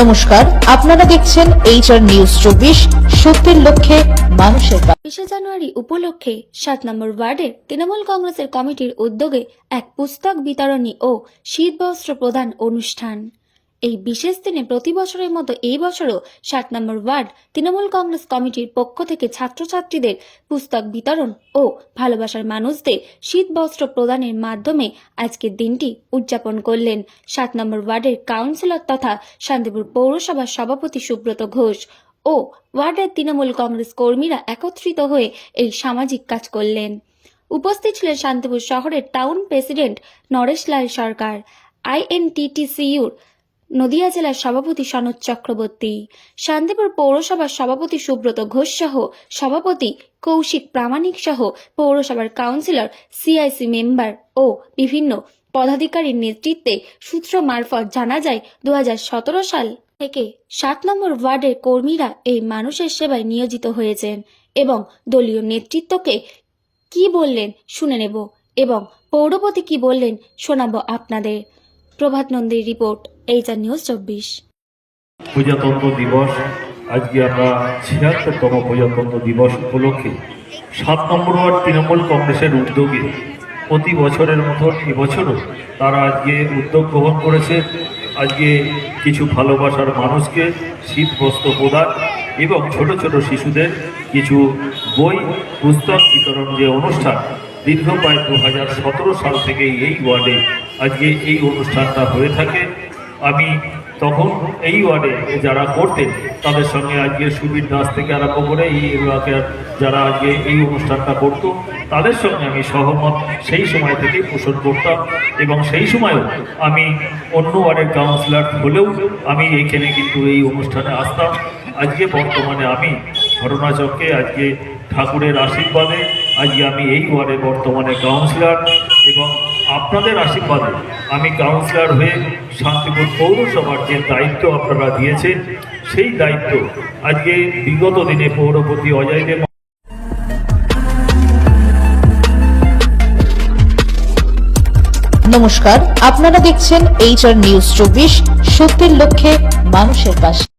নমস্কার, আপনারা দেখছেন HR নিউজ 24, সত্যের লক্ষ্যে মানুষের পাশে। 20 জানুয়ারি উপলক্ষে 7 নম্বর ওয়ার্ডের তৃণমূল কংগ্রেসের কমিটির উদ্যোগে এক পুস্তক বিতরণী ও শীতবস্ত্র প্রদান অনুষ্ঠান। এই বিশেষ দিনে প্রতি বছরের মতো এই বছরও 7 নম্বর ওয়ার্ড তৃণমূল কংগ্রেস কমিটির পক্ষ থেকে ছাত্রছাত্রীদের পুস্তক বিতরণ ও ভালোবাসার মানুষদের শীতবস্ত্র প্রদানের মাধ্যমে আজকের দিনটি উদযাপন করলেন 7 নম্বর ওয়ার্ডের কাউন্সিলর তথা শান্তিপুর পৌরসভার সভাপতি সুব্রত ঘোষ ও ওয়ার্ডের তৃণমূল কংগ্রেস কর্মীরা একত্রিত হয়ে এই সামাজিক কাজ করলেন। উপস্থিত ছিলেন শান্তিপুর শহরের টাউন প্রেসিডেন্ট নরেশ লাল সরকার, INTTCUর নদিয়া জেলার সভাপতি সনদ চক্রবর্তী, শান্তিপুর পৌরসভার সভাপতি সুব্রত ঘোষ সহ সভাপতি কৌশিক প্রামাণিক সহ পৌরসভার কাউন্সিলর, CIC মেম্বার ও বিভিন্ন পদাধিকারীর নেতৃত্বে সূত্র মারফত জানা যায় 2017 সাল থেকে 7 নম্বর ওয়ার্ডের কর্মীরা এই মানুষের সেবায় নিয়োজিত হয়েছেন এবং দলীয় নেতৃত্বকে কি বললেন শুনে নেব এবং পৌরপতি কি বললেন শোনাবো আপনাদের। প্রভাত নন্দীর রিপোর্ট, HR নিউজ 24। প্রজাতন্ত্র দিবস, আজকে আমরা 76তম প্রজাতন্ত্র দিবস উপলক্ষে 7 নম্বর ওয়ার্ড তৃণমূল কংগ্রেসের উদ্যোগে প্রতি বছরের মতো এবছরও তারা আজকে উদ্যোগ গ্রহণ করেছে। আজকে কিছু ভালোবাসার মানুষকে শীতবস্ত্র প্রদান এবং ছোট ছোট শিশুদের কিছু বই পুস্তক বিতরণ যে অনুষ্ঠান দীর্ঘ প্রায় 2017 সাল থেকে এই ওয়ার্ডে আজকে এই অনুষ্ঠানটা হয়ে থাকে। আমি তখন এই ওয়ার্ডে যারা করতেন তাদের সঙ্গে আজকে সুবীর দাস থেকে আরম্ভ করে এই এলাকার যারা আজকে এই অনুষ্ঠানটা করত তাদের সঙ্গে আমি সহমত সেই সময় থেকে পোষণ করতাম এবং সেই সময়ও আমি অন্য ওয়ার্ডের কাউন্সিলর হলেও আমি এইখানে কিন্তু এই অনুষ্ঠানে আসতাম। আজকে বর্তমানে আমি ঘটনাচক্রে আজকে ঠাকুরের আশীর্বাদে আজকে আমি এই ওয়ার্ডে বর্তমানে কাউন্সিলর এবং আপনাদের আশীর্বাদে আমি কাউন্সিলর হয়ে শান্তিপুর পৌরসভার যে দায়িত্ব আপনারা দিয়েছেন সেই দায়িত্ব আজকে বিগত দিনে পৌরপতি অজয় দেব। নমস্কার, আপনারা দেখছেন HR নিউজ 24, সত্যের লক্ষ্যে মানুষের পাশে।